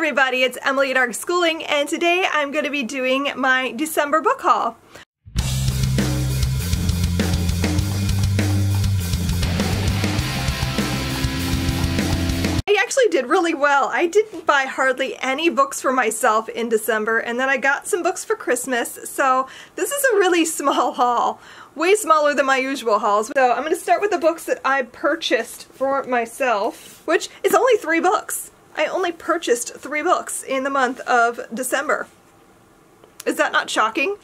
everybody, it's Emily at Arc Schooling, and today I'm going to be doing my December book haul. I actually did really well. I didn't buy hardly any books for myself in December, and then I got some books for Christmas, so this is a really small haul. Way smaller than my usual hauls. So I'm going to start with the books that I purchased for myself, which is only 3 books. I only purchased 3 books in the month of December. Is that not shocking?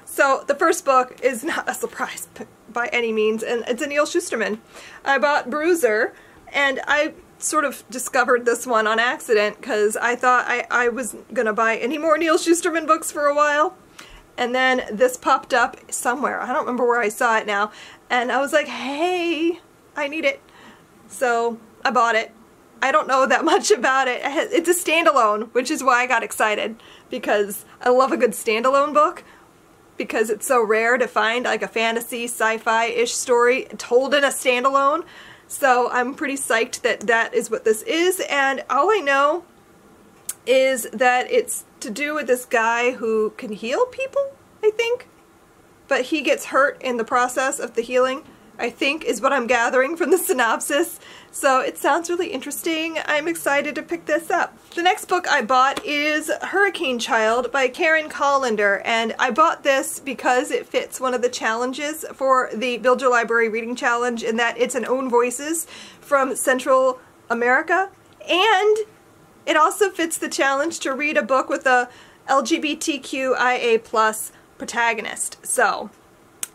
So the first book is not a surprise by any means, and it's a Neal Shusterman. I bought Bruiser, and I sort of discovered this one on accident because I thought I wasn't going to buy any more Neal Shusterman books for a while. And then this popped up somewhere. I don't remember where I saw it now. And I was like, hey, I need it. So I bought it. I don't know that much about it. It's a standalone, which is why I got excited. Because I love a good standalone book. Because it's so rare to find like a fantasy, sci-fi-ish story told in a standalone. So I'm pretty psyched that that is what this is. And all I know is that it's to do with this guy who can heal people, I think. But he gets hurt in the process of the healing, I think, is what I'm gathering from the synopsis. So it sounds really interesting. I'm excited to pick this up. The next book I bought is Hurricane Child by Karen Collender, and I bought this because it fits one of the challenges for the Build Your Library Reading Challenge, in that it's an own voices from Central America, and it also fits the challenge to read a book with a LGBTQIA+ protagonist. So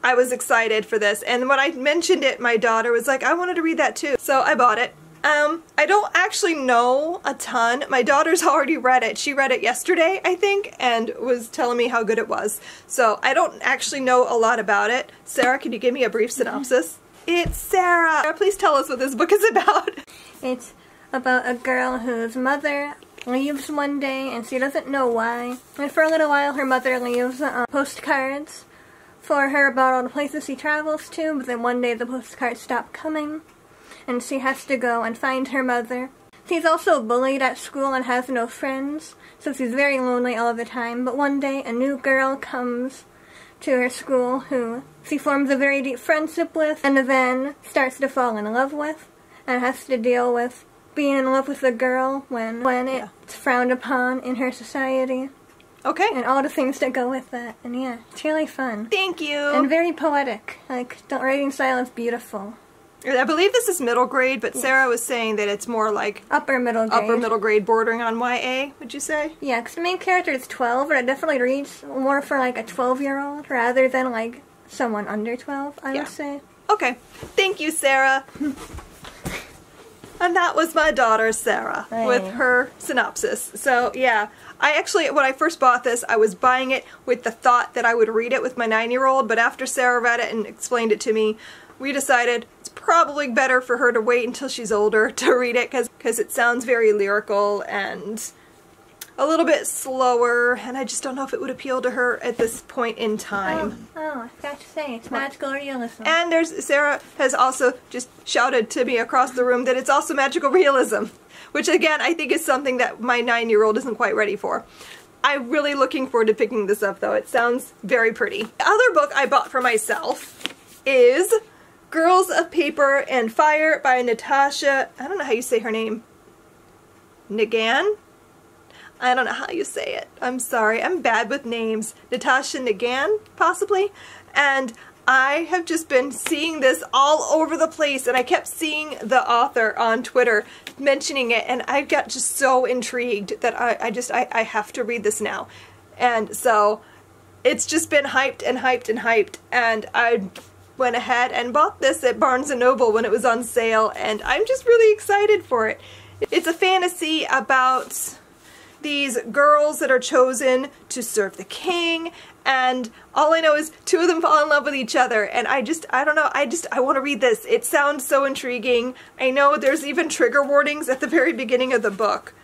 I was excited for this, and when I mentioned it, my daughter was like, I wanted to read that too. So I bought it. I don't actually know a ton. My daughter's already read it. She read it yesterday, I think, and was telling me how good it was. So I don't actually know a lot about it. Sarah, can you give me a brief synopsis? It's Sarah! Sarah, please tell us what this book is about. It's about a girl whose mother leaves one day and she doesn't know why. And for a little while her mother leaves postcards for her about all the places she travels to, but then one day the postcards stop coming and she has to go and find her mother. She's also bullied at school and has no friends, so she's very lonely all the time, but one day a new girl comes to her school who she forms a very deep friendship with and then starts to fall in love with and has to deal with being in love with a girl when it's frowned upon in her society. Okay. And all the things that go with that. And yeah, it's really fun. Thank you. And very poetic. Like, the writing style is beautiful. I believe this is middle grade, but yes. Sarah was saying that it's more like upper middle grade. Upper middle grade, bordering on YA, would you say? Yeah, because the main character is 12, but it definitely reads more for like a 12-year-old rather than like someone under 12, I would say. Okay. Thank you, Sarah. And that was my daughter, Sarah, with her synopsis. So, yeah. I actually, when I first bought this, I was buying it with the thought that I would read it with my 9-year-old, but after Sarah read it and explained it to me, we decided it's probably better for her to wait until she's older to read it, because it sounds very lyrical and a little bit slower, and I just don't know if it would appeal to her at this point in time. Oh, I forgot to say, it's magical realism. And Sarah has also just shouted to me across the room that it's also magical realism, which again I think is something that my 9-year-old isn't quite ready for. I'm really looking forward to picking this up though. It sounds very pretty. The other book I bought for myself is Girls of Paper and Fire by Natasha, I don't know how you say her name, Nagan? I don't know how you say it. I'm sorry. I'm bad with names. Natasha Nagan, possibly? And I have just been seeing this all over the place, and I kept seeing the author on Twitter mentioning it, and I got just so intrigued that I have to read this now. And so it's just been hyped and hyped and hyped, and I went ahead and bought this at Barnes & Noble when it was on sale, and I'm just really excited for it. It's a fantasy about these girls that are chosen to serve the king, and all I know is 2 of them fall in love with each other, and I don't know, I want to read this. It sounds so intriguing. I know there's even trigger warnings at the very beginning of the book,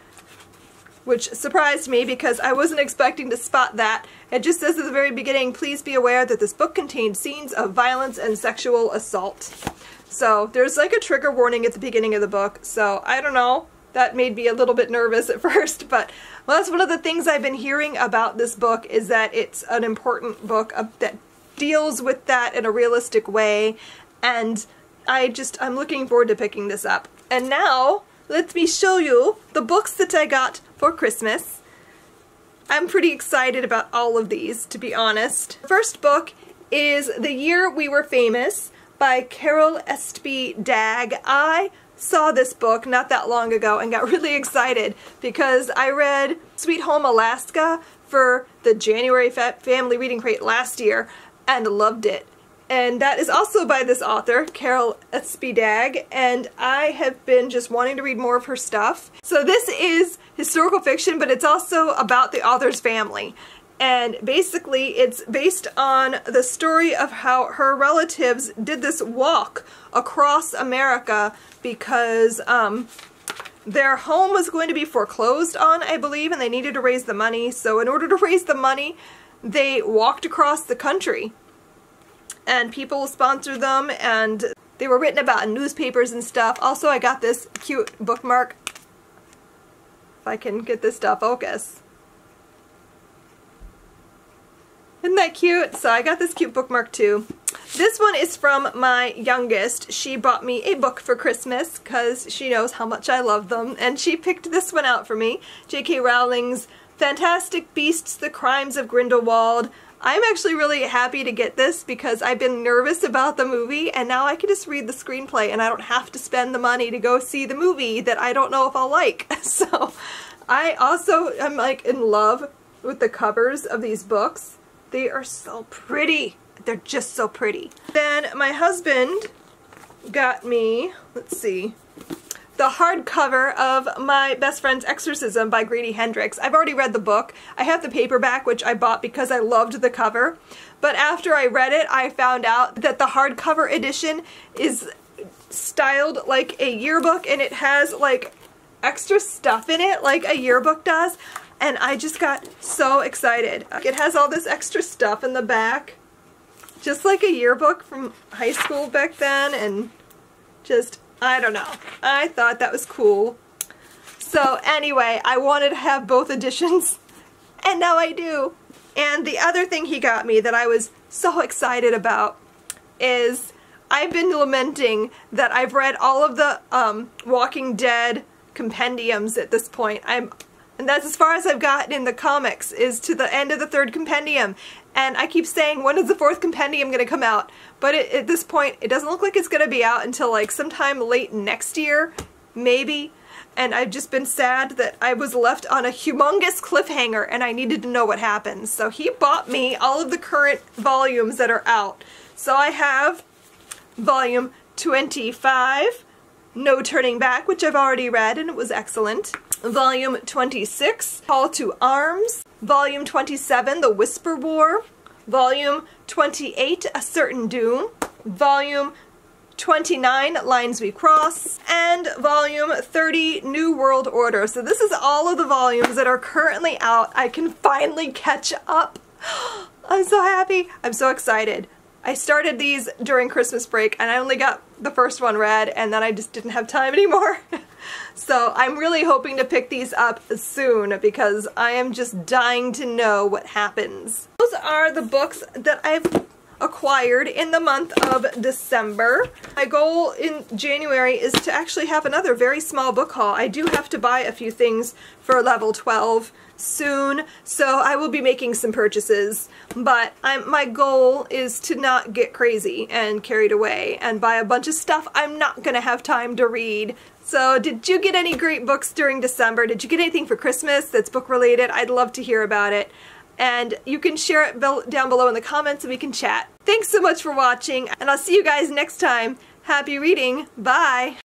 which surprised me because I wasn't expecting to spot that. It just says at the very beginning, please be aware that this book contains scenes of violence and sexual assault. So there's like a trigger warning at the beginning of the book, so I don't know. that made me a little bit nervous at first, but well, that's one of the things I've been hearing about this book, is that it's an important book that deals with that in a realistic way, and I'm looking forward to picking this up. And now, let me show you the books that I got for Christmas. I'm pretty excited about all of these, to be honest. The first book is The Year We Were Famous by Carol Estby Dagg. I saw this book not that long ago and got really excited because I read Sweet Home Alaska for the January Family Reading Crate last year and loved it. And that is also by this author, Carol Estby Dagg, and I have been just wanting to read more of her stuff. So this is historical fiction, but it's also about the author's family. And basically it's based on the story of how her relatives did this walk across America because their home was going to be foreclosed on, I believe, and they needed to raise the money. So in order to raise the money, they walked across the country. And people sponsored them, and they were written about in newspapers and stuff. Also, I got this cute bookmark. If I can get this to focus. Isn't that cute? So I got this cute bookmark too. This one is from my youngest. She bought me a book for Christmas because she knows how much I love them, and she picked this one out for me. J.K. Rowling's Fantastic Beasts: The Crimes of Grindelwald. I'm actually really happy to get this because I've been nervous about the movie, and now I can just read the screenplay and I don't have to spend the money to go see the movie that I don't know if I'll like. So I also am like in love with the covers of these books. They are so pretty. They're just so pretty. Then my husband got me, let's see, the hardcover of My Best Friend's Exorcism by Grady Hendrix. I've already read the book. I have the paperback, which I bought because I loved the cover. But after I read it, I found out that the hardcover edition is styled like a yearbook, and it has like extra stuff in it like a yearbook does. And I just got so excited. It has all this extra stuff in the back, just like a yearbook from high school back then, and just, I don't know. I thought that was cool. So anyway, I wanted to have both editions, and now I do. And the other thing he got me that I was so excited about is I've been lamenting that I've read all of the Walking Dead compendiums at this point. And that's as far as I've gotten in the comics, is to the end of the 3rd compendium. And I keep saying, when is the 4th compendium going to come out? But at this point, it doesn't look like it's going to be out until like sometime late next year, maybe. And I've just been sad that I was left on a humongous cliffhanger and I needed to know what happens. So he bought me all of the current volumes that are out. So I have volume 25, No Turning Back, which I've already read and it was excellent. Volume 26, Call to Arms. Volume 27, The Whisper War. Volume 28, A Certain Doom. Volume 29, Lines We Cross. And Volume 30, New World Order. So this is all of the volumes that are currently out. I can finally catch up. I'm so happy. I'm so excited. I started these during Christmas break and I only got the first one read, and then I just didn't have time anymore. So I'm really hoping to pick these up soon because I am just dying to know what happens. Those are the books that I've acquired in the month of December. My goal in January is to actually have another very small book haul. I do have to buy a few things for level 12 soon, so I will be making some purchases, but my goal is to not get crazy and carried away and buy a bunch of stuff I'm not gonna have time to read. So did you get any great books during December? Did you get anything for Christmas that's book related? I'd love to hear about it. And you can share it down below in the comments and we can chat. Thanks so much for watching, and I'll see you guys next time. Happy reading. Bye!